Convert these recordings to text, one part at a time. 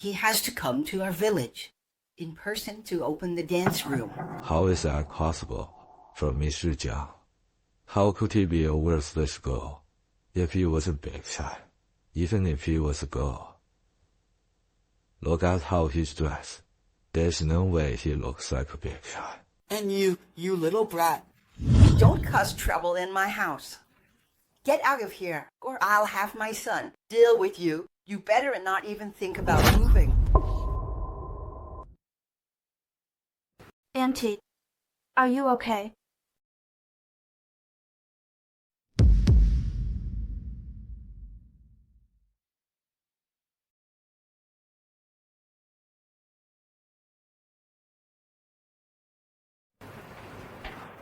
He has to come to our village in person to open the dance room. How is that possible for Mr. Jiang? How could he be a worthless girl if he was a big shot, even if he was a girl? Look at how he's dressed. There's no way he looks like a big shot. And you little brat. Don't cause trouble in my house. Get out of here, or I'll have my son deal with you. You better not even think about moving. Auntie, are you okay?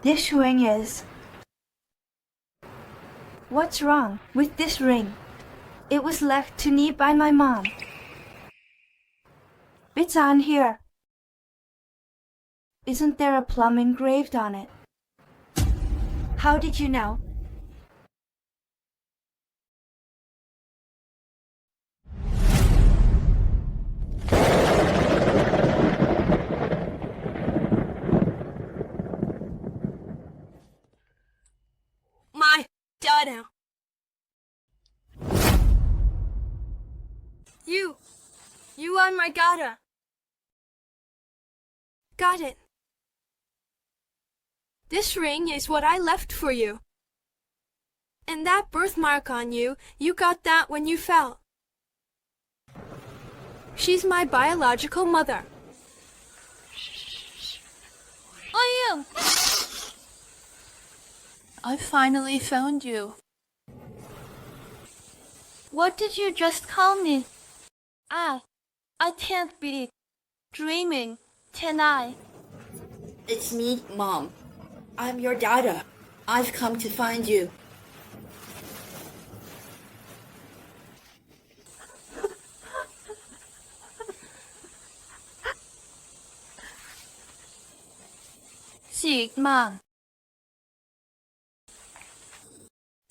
This ring is... What's wrong with this ring? It was left to me by my mom. It's on here. Isn't there a plum engraved on it? How did you know? My daughter. You are my daughter. Got it. This ring is what I left for you. And that birthmark on you, you got that when you fell. She's my biological mother. I am. I finally found you. What did you just call me? I can't be dreaming, can I? It's me, Mom. I'm your daughter. I've come to find you. Mom.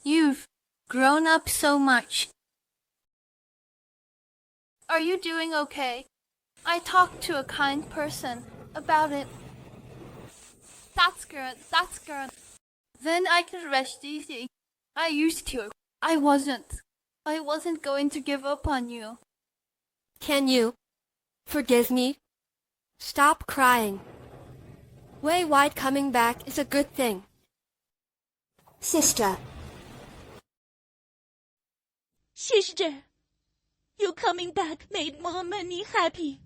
You've grown up so much. Are you doing okay? I talked to a kind person about it. That's good. Then I can rest easy. I used to. I wasn't going to give up on you. Can you forgive me? Stop crying. Wei White coming back is a good thing. Sister. Sister, you coming back made Mom and me happy.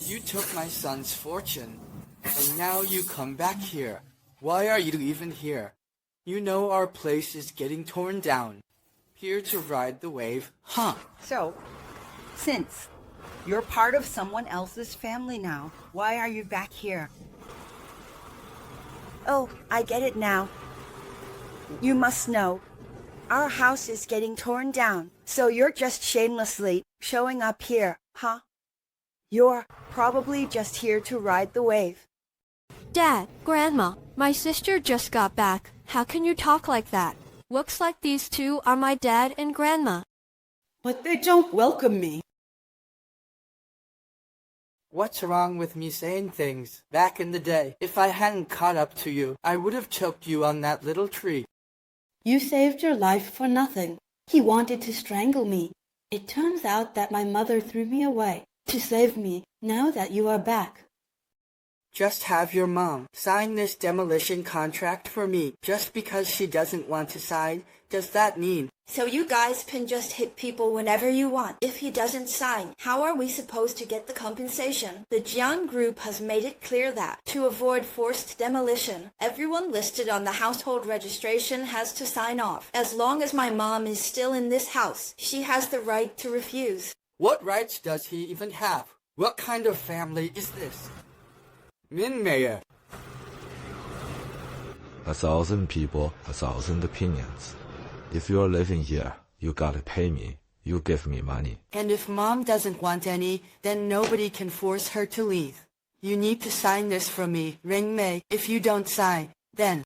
You took my son's fortune, and now you come back here. Why are you even here? You know our place is getting torn down. Here to ride the wave, huh? So, since you're part of someone else's family now, why are you back here? Oh, I get it now. You must know. Our house is getting torn down, so you're just shamelessly showing up here, huh? You're probably just here to ride the wave. Dad, Grandma, my sister just got back. How can you talk like that? Looks like these two are my dad and Grandma. But they don't welcome me. What's wrong with me saying things? Back in the day, if I hadn't caught up to you, I would have choked you on that little tree. You saved your life for nothing. He wanted to strangle me. It turns out that my mother threw me away to save me now that you are back. Just have your mom sign this demolition contract for me just because she doesn't want to sign. Does that mean? So you guys can just hit people whenever you want. If he doesn't sign, how are we supposed to get the compensation? The Jiang group has made it clear that, to avoid forced demolition, everyone listed on the household registration has to sign off. As long as my mom is still in this house, she has the right to refuse. What rights does he even have? What kind of family is this? Lin Mei. 1,000 people, 1,000 opinions. If you're living here, you gotta pay me. You give me money. And if Mom doesn't want any, then nobody can force her to leave. You need to sign this for me, Lin Mei. If you don't sign, then...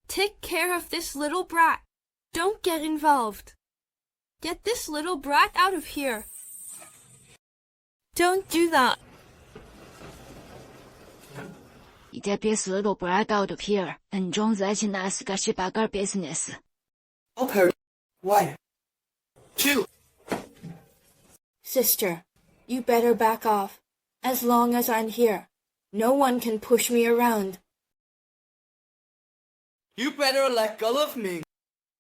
Take care of this little brat. Don't get involved. Get this little brat out of here. Don't do that. 이제 비스로 브라더드 피어, 안종자신 아스가시 바갈 비즈니스. Okay. Why? Two. Sister, you better back off. As long as I'm here, no one can push me around. You better let go of me.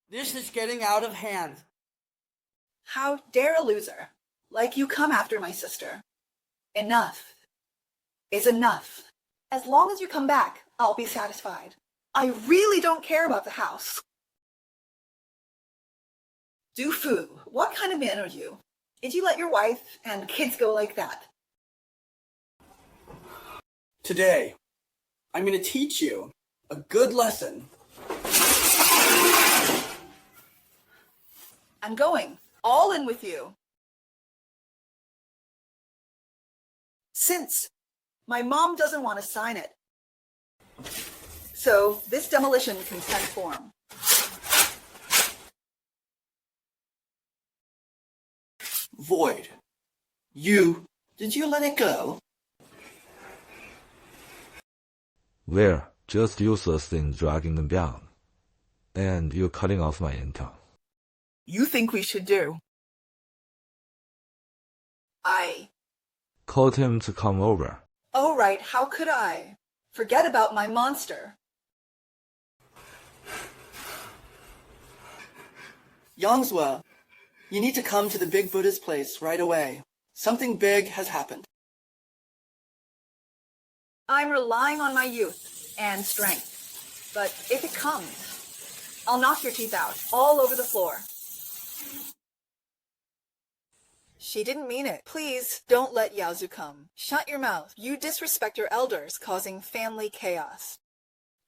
This is getting out of hand. How dare a loser, like you come after my sister. Enough is enough. As long as you come back, I'll be satisfied. I really don't care about the house. Du Fu, what kind of man are you? Did you let your wife and kids go like that? Today, I'm going to teach you a good lesson. I'm going all in with you. Since my mom doesn't want to sign it. So this demolition consent form. Void. Did you let it go? We're just useless in dragging them down. And you're cutting off my income. You think we should do? I. Called him to come over. Oh right, how could I? Forget about my monster. Yongswa, you need to come to the big Buddha's place right away. Something big has happened. I'm relying on my youth and strength. But if it comes, I'll knock your teeth out all over the floor. She didn't mean it. Please don't let Yaozu come. Shut your mouth. You disrespect your elders, causing family chaos.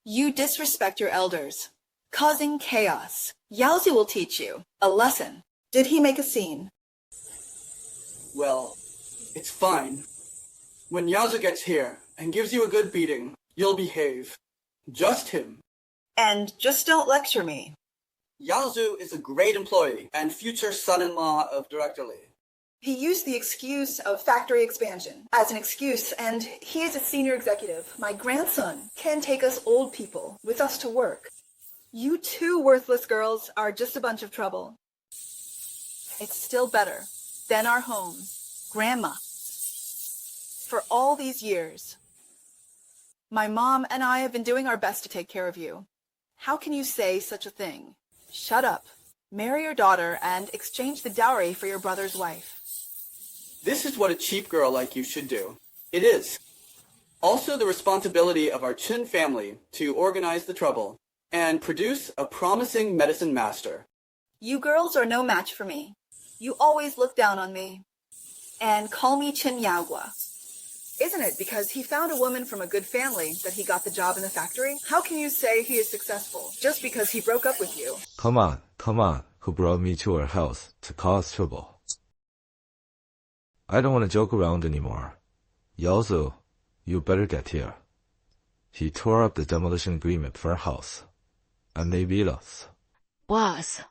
You disrespect your elders, causing chaos. Yaozu will teach you a lesson. Did he make a scene? Well, it's fine. When Yaozu gets here and gives you a good beating, you'll behave. Just him. And just don't lecture me. Yaozu is a great employee and future son-in-law of Director Lee. He used the excuse of factory expansion as an excuse, and he is a senior executive. My grandson can take us old people with us to work. You two worthless girls are just a bunch of trouble. It's still better than our home, Grandma. For all these years, my mom and I have been doing our best to take care of you. How can you say such a thing? Shut up. Marry your daughter and exchange the dowry for your brother's wife. This is what a cheap girl like you should do. It is. Also the responsibility of our Chin family to organize the trouble and produce a promising medicine master. You girls are no match for me. You always look down on me and call me Chin Yaogua. Isn't it because he found a woman from a good family that he got the job in the factory? How can you say he is successful just because he broke up with you? Come on, who brought me to our house to cause trouble? I don't want to joke around anymore. Yaozu, you better get here. He tore up the demolition agreement for our house, and they beat us. Boss.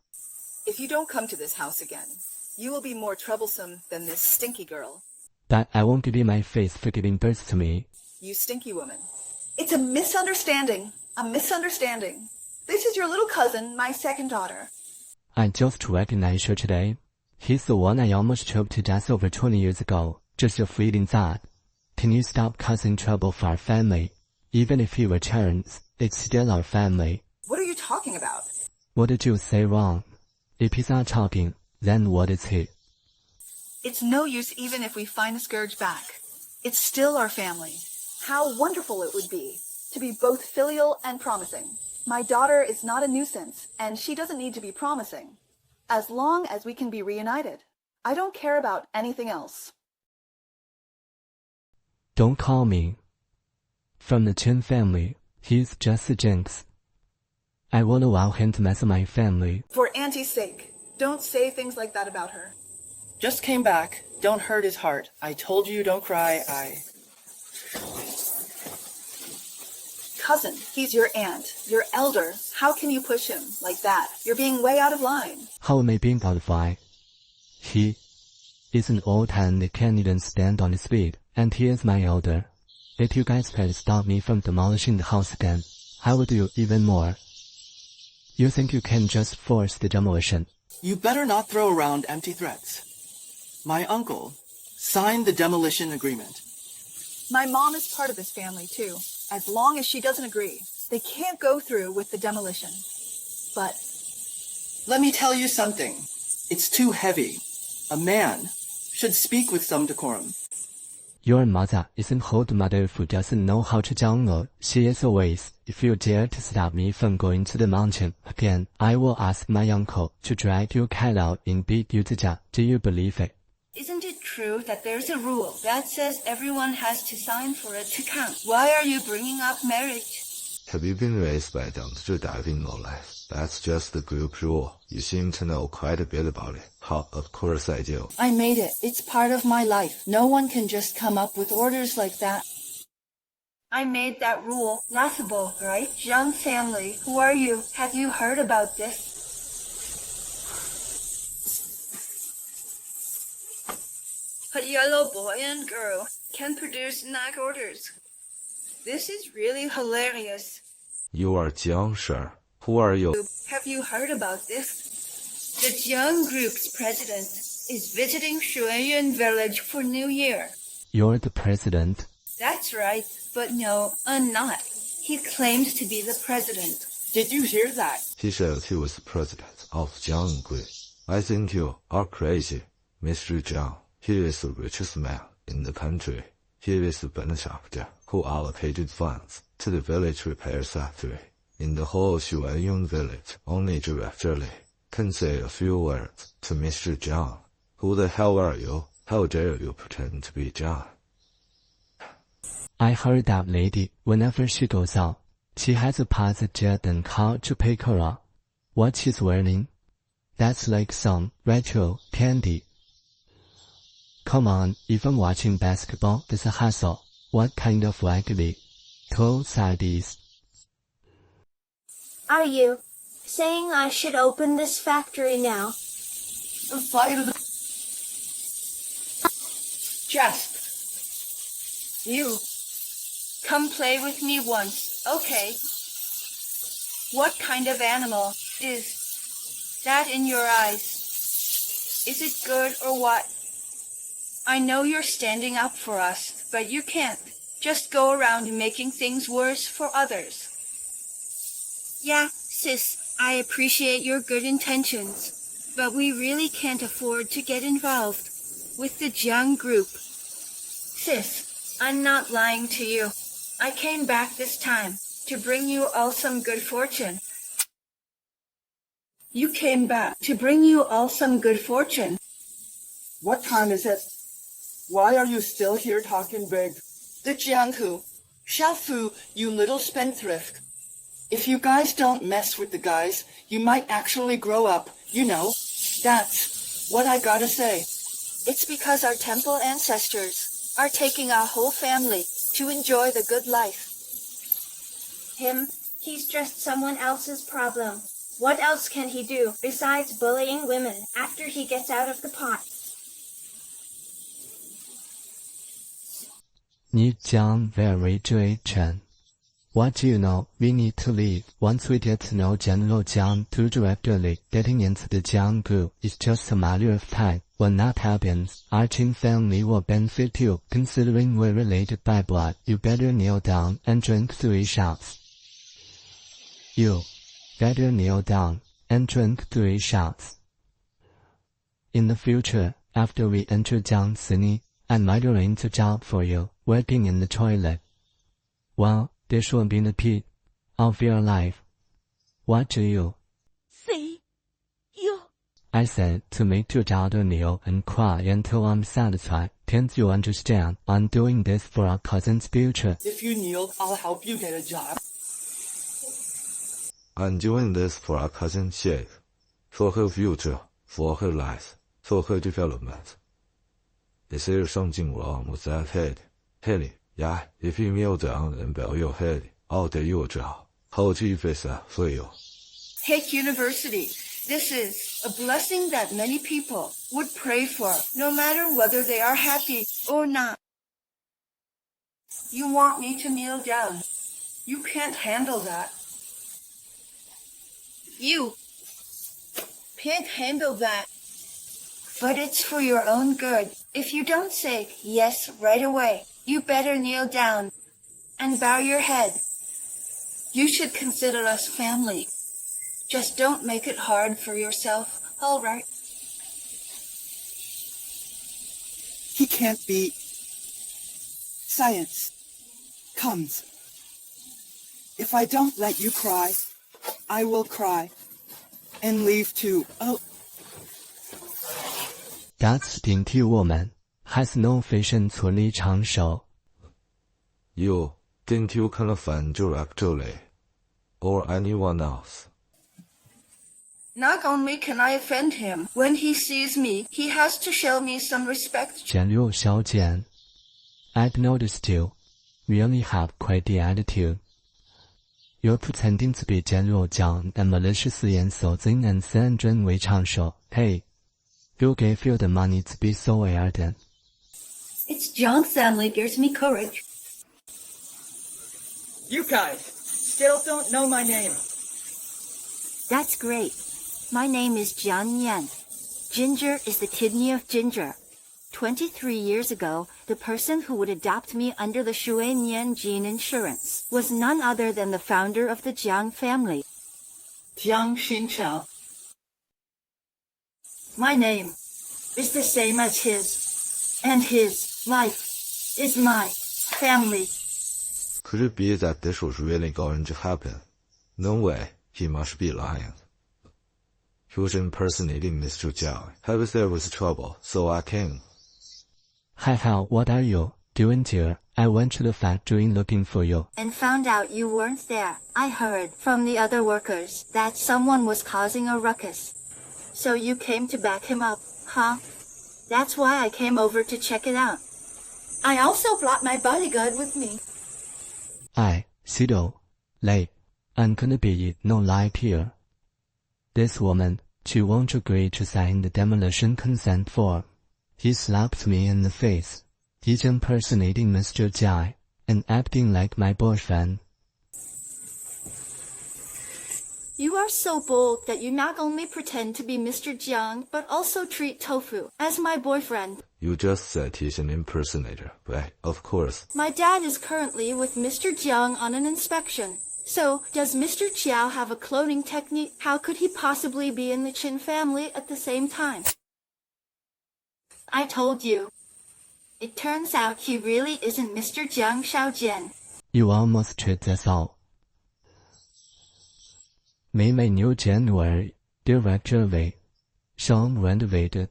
If you don't come to this house again, you will be more troublesome than this stinky girl. But I won't give you my face for giving birth to me. You stinky woman. It's a misunderstanding. A misunderstanding. This is your little cousin, my second daughter. I just recognize her today. He's the one I almost choked to death over 20 years ago. Just a fleeting thought. Can you stop causing trouble for our family? Even if he returns, it's still our family. What are you talking about? What did you say wrong? If he's not talking, then what is he? It's no use even if we find the scourge back. It's still our family. How wonderful it would be to be both filial and promising. My daughter is not a nuisance, and she doesn't need to be promising. As long as we can be reunited. I don't care about anything else. Don't call me. From the Chen family, he's just a jinx. I won't allow him to mess with my family. For Auntie's sake, don't say things like that about her. Just came back. Don't hurt his heart. I told you don't cry. Cousin, he's your aunt, your elder. How can you push him like that? You're being way out of line. How am I being out of line? He It's an old time that can't even stand on its feet, and here's my order. If you guys try to stop me from demolishing the house again, I will do even more. You think you can just force the demolition? You better not throw around empty threats. My uncle signed the demolition agreement. My mom is part of this family, too. As long as she doesn't agree, they can't go through with the demolition. But let me tell you something. It's too heavy. A man should speak with some decorum. Your mother isn't old mother who doesn't know how to jungle. She is always. If you dare to stop me from going to the mountain again, I will ask my uncle to drag your cat out and beat you to death. Do you believe it? Isn't it true that there's a rule that says everyone has to sign for it to count? Why are you bringing up marriage? Have you been raised by them to dive in no life? That's just the group rule. You seem to know quite a bit about it. Of course I do. I made it. It's part of my life. No one can just come up with orders like that. I made that rule. Laughable, right? Young family, who are you? Have you heard about this? A yellow boy and girl can produce nag orders. This is really hilarious. You are Jiang, sir. Who are you? Have you heard about this? The Jiang Group's president is visiting Shuanyuan village for New Year. You're the president. That's right, but no, I'm not. He claimed to be the president. Did you hear that? He said he was the president of Jiang Group. I think you are crazy, Mr. Jiang. He is the richest man in the country. He is the benefactor who allocated funds to the village repair factory. In the whole Shuanyuan village, only directly can say a few words to Mr. Jiang. Who the hell are you? How dare you pretend to be Jiang? I heard that lady, whenever she goes out, she has a private jet and car to pick her up. What she's wearing? That's like some retro candy. Come on, even watching basketball is a hassle. What kind of waggly clothes are these? Are you saying I should open this factory now? Just. You. Come play with me once, okay? What kind of animal is that in your eyes? Is it good or what? I know you're standing up for us, but you can't just go around making things worse for others. Yeah, sis, I appreciate your good intentions, but we really can't afford to get involved with the Jiang Group. Sis, I'm not lying to you. I came back this time to bring you all some good fortune. You came back to bring you all some good fortune. What time is it? Why are you still here talking big? The Jianghu. Shafu, you little spendthrift. If you guys don't mess with the guys, you might actually grow up, you know. That's what I gotta say. It's because our temple ancestors are taking our whole family to enjoy the good life. He's just someone else's problem. What else can he do besides bullying women after he gets out of the pot? Ni Jiang very Chen. What do you know? We need to leave. Once we get to know General Jiang too directly, getting into the Jiang Group is just a matter of time. When that happens, our Qin family will benefit too. Considering we're related by blood, you better kneel down and drink 3 shots. You better kneel down and drink 3 shots. In the future, after we enter Jiang City, I might arrange a job for you, working in the toilet. Well, this will be the peak of your life. What do you say? You. I said to make your daughter kneel and cry until I'm satisfied. Can't you understand? I'm doing this for our cousin's future. If you kneel, I'll help you get a job. I'm doing this for our cousin Sheikh, for her future, for her life, for her development. Is there something wrong with that head? Haley, yeah, if you kneel down and bow your head, I'll do your job. How do you fix that for you? Heck University This is a blessing that many people would pray for, no matter whether they are happy or not. You want me to kneel down. You can't handle that. You can't handle that. But it's for your own good. If you don't say yes right away, you better kneel down and bow your head. You should consider us family. Just don't make it hard for yourself, all right? He can't be. Science comes. If I don't let you cry, I will cry and leave too. Oh. That's 顶替我们 has no vision 存力长寿。You didn't you confront directly, or anyone else? Not only can I offend him, when he sees me, he has to show me some respect. 简略小简 I've noticed you really have quite the attitude. Your pretending to be general Jiang and malicious insulting and sending Wei Changsho. Hey, who gave you the money to be so arrogant? It's Jiang's family gives me courage. You guys still don't know my name. That's great. My name is Jiang Yan. Ginger is the kidney of ginger. 23 years ago, the person who would adopt me under the Shui Nian gene insurance was none other than the founder of the Jiang family, Jiang Xinchao. My name is the same as his, and his life is my family. Could it be that this was really going to happen? No way, he must be lying. He was impersonating Mr. Jiang. Heiress there was trouble, so I came. Hi, what are you doing here? I went to the factory looking for you. And found out you weren't there. I heard from the other workers that someone was causing a ruckus. So you came to back him up, huh? That's why I came over to check it out. I also brought my bodyguard with me. Sido, Lei, I'm gonna be no lie here. This woman, she won't agree to sign the demolition consent form. He slapped me in the face. He's impersonating Mr. Jiai and acting like my boyfriend. You are so bold that you not only pretend to be Mr. Jiang, but also treat Tofu as my boyfriend. You just said he's an impersonator, right? Of course. My dad is currently with Mr. Jiang on an inspection. So, does Mr. Chiao have a cloning technique? How could he possibly be in the Qin family at the same time? I told you. It turns out he really isn't Mr. Jiang Shaojian. You almost tricked us all. 美美牛姐女儿 Director Wei Sean renovated.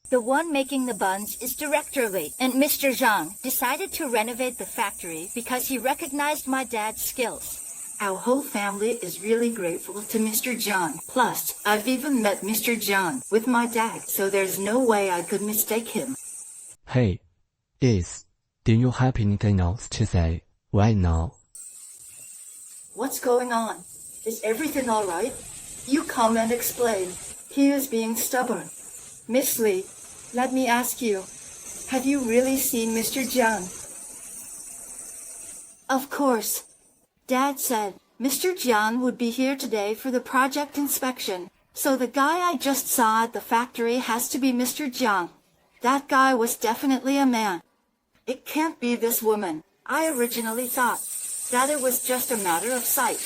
The one making the buns is Director Wei, and Mr. Zhang decided to renovate the factory because he recognized my dad's skills. Our whole family is really grateful to Mr. Zhang. Plus, I've even met Mr. Zhang with my dad, so there's no way I could mistake him. Hey, do you have anything else to say right now? What's going on? Is everything all right? You come and explain. He is being stubborn. Miss Li, let me ask you, have you really seen Mr. Jiang? Of course. Dad said Mr. Jiang would be here today for the project inspection, so the guy I just saw at the factory has to be Mr. Jiang. That guy was definitely a man. It can't be this woman. I originally thought that it was just a matter of sight,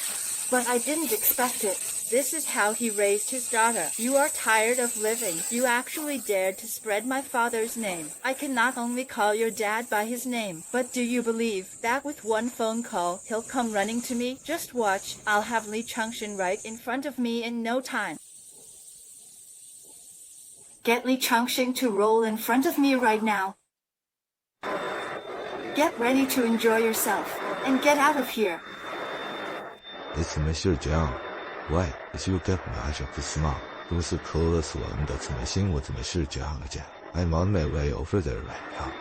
but I didn't expect it. This is how he raised his daughter. You are tired of living. You actually dared to spread my father's name. I can not only call your dad by his name, but do you believe that with one phone call, he'll come running to me? Just watch. I'll have Li Changshan right in front of me in no time. Get Li Changshan to roll in front of me right now. Get ready to enjoy yourself, and get out of here. It's Mr. Jiang. Why did you get magic smart? 如此抠了所有的怎么信我怎么是这样的家 I'm on my way over there right now.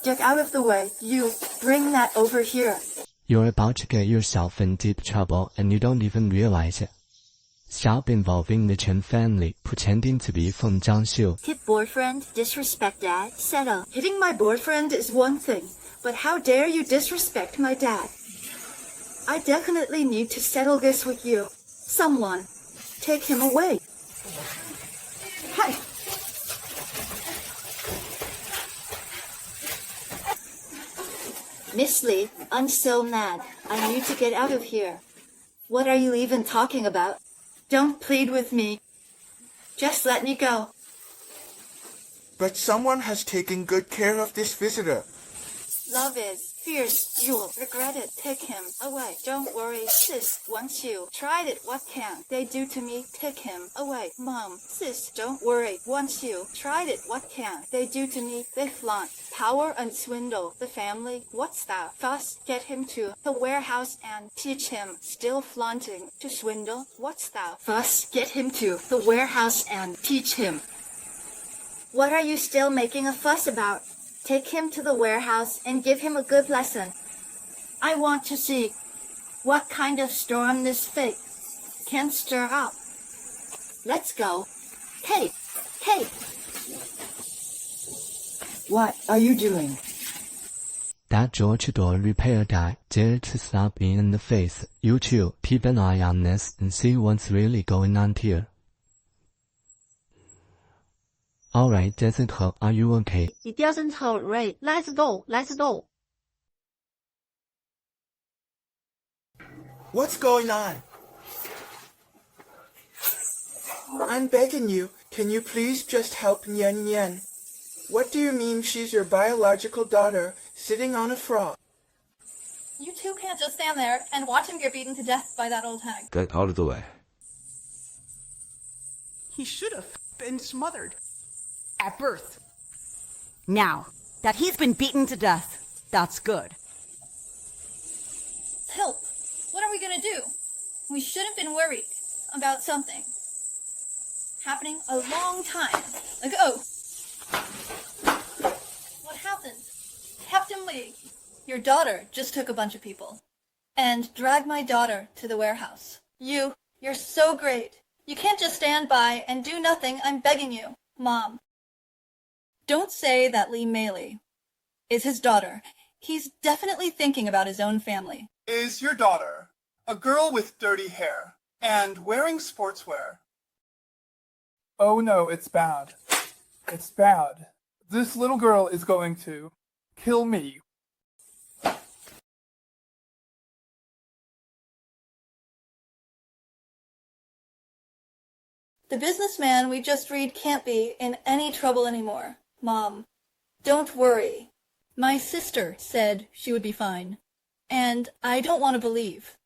Get out of the way. You, bring that over here. You're about to get yourself in deep trouble and you don't even realize it. Stop involving the Chen family, pretending to be Feng Zhangxiu. Hit boyfriend, disrespect dad, settle. Hitting my boyfriend is one thing, but how dare you disrespect my dad? I definitely need to settle this with you. Someone, take him away. Hey! Miss Lee, I'm so mad. I need to get out of here. What are you even talking about? Don't plead with me. Just let me go. But someone has taken good care of this visitor. Love is fierce. You'll regret it. Take him away. Don't worry, sis. Once you tried it, what can they do to me? Take him away. Mom, sis, don't worry. Once you tried it, what can they do to me? They flaunt power and swindle the family. What's that? Fuss. Get him to the warehouse and teach him. Still flaunting to swindle. What's that? Fuss. Get him to the warehouse and teach him. What are you still making a fuss about? Take him to the warehouse and give him a good lesson. I want to see what kind of storm this fate can stir up. Let's go. Hey, hey. What are you doing? That George door repair guy dared to slap me in the face. You two, keep an eye on this and see what's really going on here. Alright, Jessica, are you okay? It doesn't hurt, Ray. Let's go, let's go. What's going on? I'm begging you, can you please just help Nian Nian? What do you mean she's your biological daughter, sitting on a frog? You two can't just stand there and watch him get beaten to death by that old hag. Get out of the way. He should have been smothered at birth. Now that he's been beaten to death, that's good. Help! What are we gonna do? We should have been worried about something happening a long time ago. What happened? Captain Lee, your daughter just took a bunch of people and dragged my daughter to the warehouse. You're so great. You can't just stand by and do nothing. I'm begging you, Mom. Don't say that Lin Mei is his daughter. He's definitely thinking about his own family. Is your daughter a girl with dirty hair and wearing sportswear? Oh no, it's bad. It's bad. This little girl is going to kill me. The businessman we just read can't be in any trouble anymore. Mom, don't worry. My sister said she would be fine. And I don't want to believe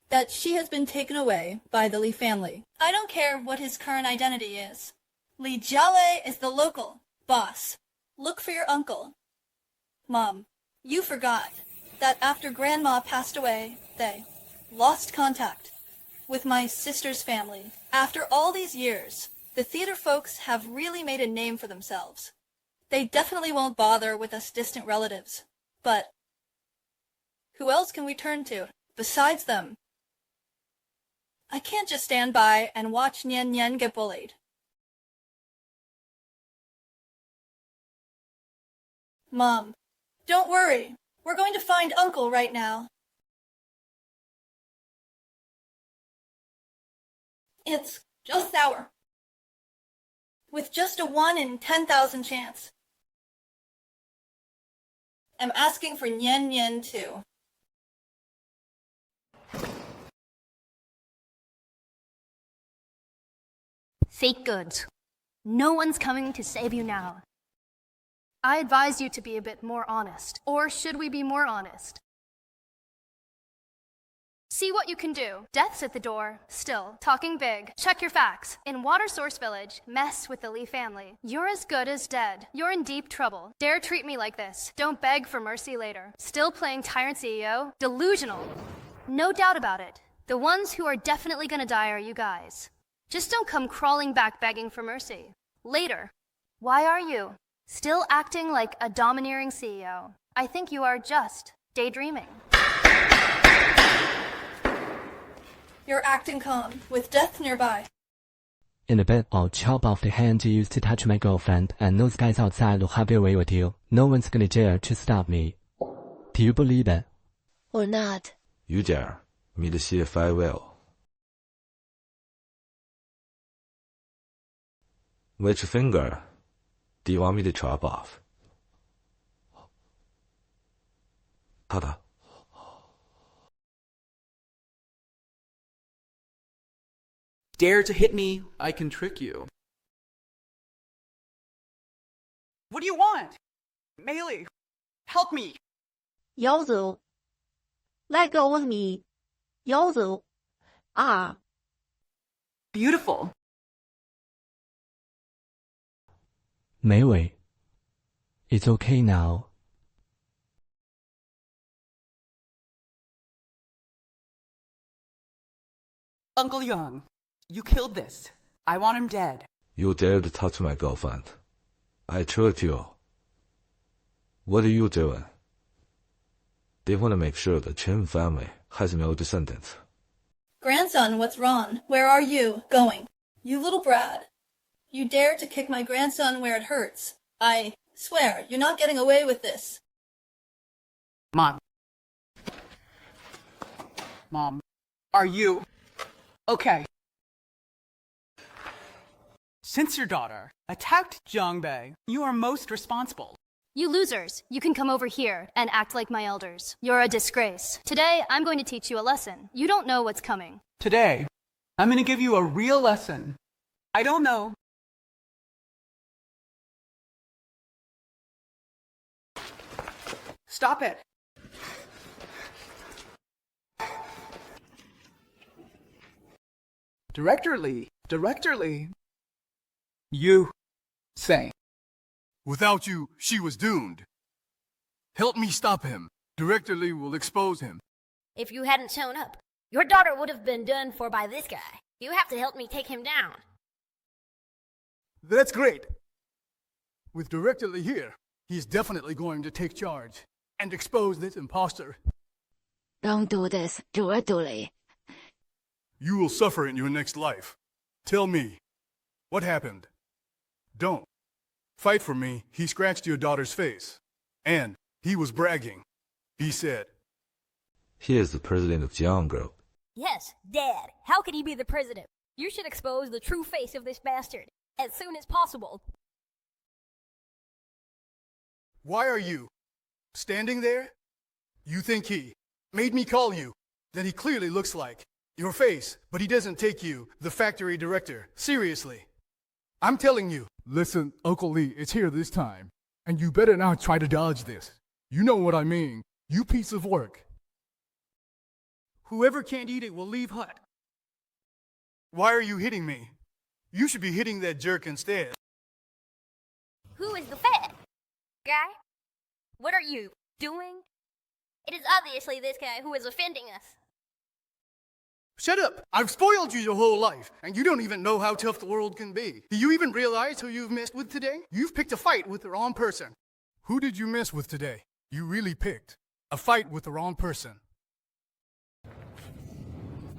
that she has been taken away by the Li family. I don't care what his current identity is. Li Jiale is the local boss. Look for your uncle. Mom, you forgot that after Grandma passed away, they lost contact with my sister's family. After all these years, the theater folks have really made a name for themselves. They definitely won't bother with us distant relatives. But who else can we turn to besides them? I can't just stand by and watch Nian Nian get bullied. Mom, don't worry. We're going to find Uncle right now. It's just sour. With just a 1 in 10,000 chance. I'm asking for Nian Nian too. Fake goods. No one's coming to save you now. I advise you to be a bit more honest. Or should we be more honest? See what you can do. Death's at the door. Still, talking big. Check your facts. In Water Source Village, mess with the Li family. You're as good as dead. You're in deep trouble. Dare treat me like this. Don't beg for mercy later. Still playing Tyrant CEO? Delusional. No doubt about it. The ones who are definitely gonna die are you guys. Just don't come crawling back begging for mercy. Later. Why are you still acting like a domineering CEO? I think you are just daydreaming. You're acting calm, with death nearby. In a bit, I'll chop off the hand you used to touch my girlfriend, and those guys outside will have their way with you. No one's gonna dare to stop me. Do you believe it? Or not? You dare me to see if I will. Which finger do you want me to chop off? 他的。Dare to hit me, I can trick you. What do you want? Melee, help me. 要走 Let go of me. 要走 Ah. Beautiful. 梅伟 It's okay now. Uncle Young, you killed this. I want him dead. You dared to touch my girlfriend. I tricked you. What are you doing? They want to make sure the Chen family has no descendants. Grandson, what's wrong? Where are you going? You little brat. You dare to kick my grandson where it hurts. I swear, you're not getting away with this. Mom, are you okay? Since your daughter attacked Jiangbei, you are most responsible. You losers, you can come over here and act like my elders. You're a disgrace. Today, I'm going to teach you a lesson. You don't know what's coming. Today, I'm going to give you a real lesson. I don't know. Stop it. Director Lee. You say. Without you, she was doomed. Help me stop him. Director Lee will expose him. If you hadn't shown up, your daughter would have been done for by this guy. You have to help me take him down. That's great. With Director Lee here, he's definitely going to take charge and expose this imposter. Don't do this, Director Lee. You will suffer in your next life. Tell me, what happened? Don't. Fight for me, he scratched your daughter's face. And he was bragging. He said, He is the president of Jiang Group. Yes, Dad. How could he be the president? You should expose the true face of this bastard as soon as possible. Why are you standing there? You think he made me call you, that he clearly looks like your face, but he doesn't take you, the factory director, seriously. I'm telling you. Listen, Uncle Lee, it's here this time. And you better not try to dodge this. You know what I mean. You piece of work. Whoever can't eat it will leave hut. Why are you hitting me? You should be hitting that jerk instead. Who is the fat guy? What are you doing? It is obviously this guy who is offending us. Shut up! I've spoiled you your whole life, and you don't even know how tough the world can be. Do you even realize who you've messed with today? You've picked a fight with the wrong person. Who did you mess with today? You really picked a fight with the wrong person.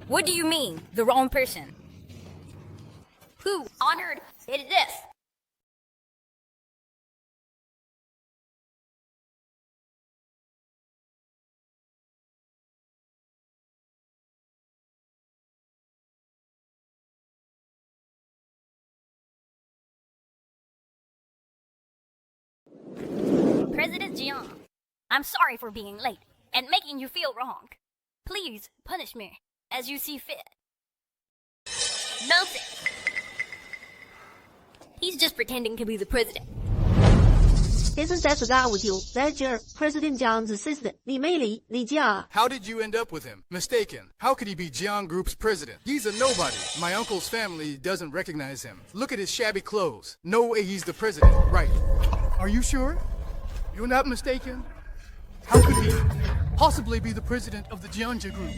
What do you mean, the wrong person? Who on earth did this? President Jiang, I'm sorry for being late and making you feel wrong. Please punish me as you see fit. Nonsense. He's just pretending to be the president. Isn't that the guy with you? That's your President Jiang's assistant, Lin Mei, Li Jia. How did you end up with him? Mistaken. How could he be Jiang Group's president? He's a nobody. My uncle's family doesn't recognize him. Look at his shabby clothes. No way he's the president. Right. Are you sure? You're not mistaken? How could he possibly be the president of the Jiangja Group?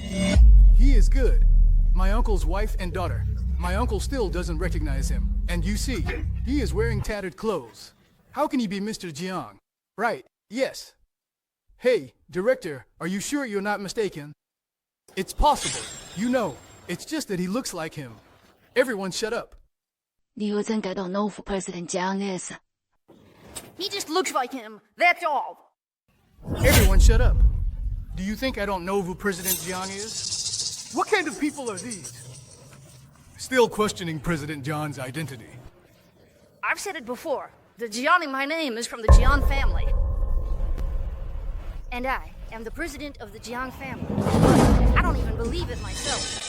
He is good. My uncle's wife and daughter. My uncle still doesn't recognize him. And you see, he is wearing tattered clothes. How can he be Mr. Jiang? Right, yes. Hey, director, are you sure you're not mistaken? It's possible. You know, It's just that he looks like him. Everyone shut up. 你又真感到 know who President Jiang is? He just looks like him, that's all. Everyone shut up. Do you think I don't know who President Jiang is? What kind of people are these? Still questioning President Jiang's identity. I've said it before. The Jiang in my name is from the Jiang family. And I am the president of the Jiang family. I don't even believe it myself.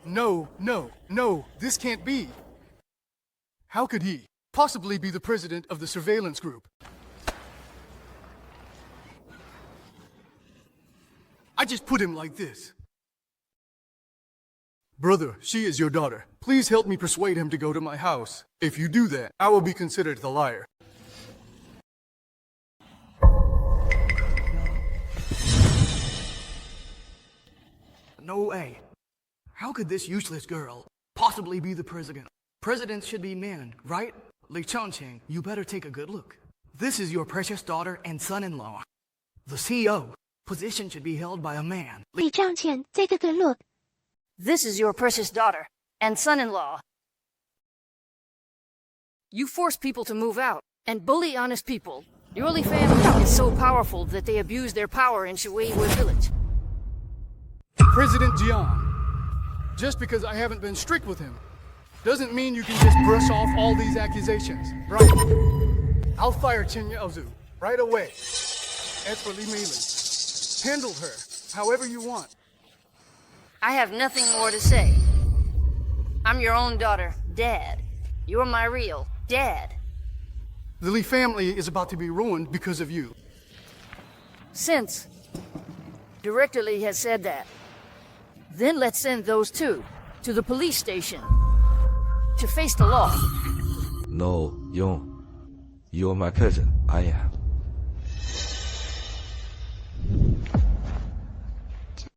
No, no, no, this can't be. How could he possibly be the president of the surveillance group? I just put him like this. Brother, she is your daughter. Please help me persuade him to go to my house. If you do that, I will be considered the liar. No way. How could this useless girl possibly be the president? Presidents should be men, right? Li Chongqing, you better take a good look. This is your precious daughter and son-in-law. The CEO position should be held by a man. 李正前 take a good look. This is your precious daughter and son-in-law. You force people to move out and bully honest people. Your Li family is so powerful that they abuse their power in Shui village. President Jiang, just because I haven't been strict with him, doesn't mean you can just brush off all these accusations, right? I'll fire Chen Yaozu right away. As for Li Mei, handle her however you want. I have nothing more to say. I'm your own daughter, Dad. You're my real dad. The Li family is about to be ruined because of you. Since Director Li has said that, then let's send those two to the police station to face the law. No, Yong. You're my cousin. I am.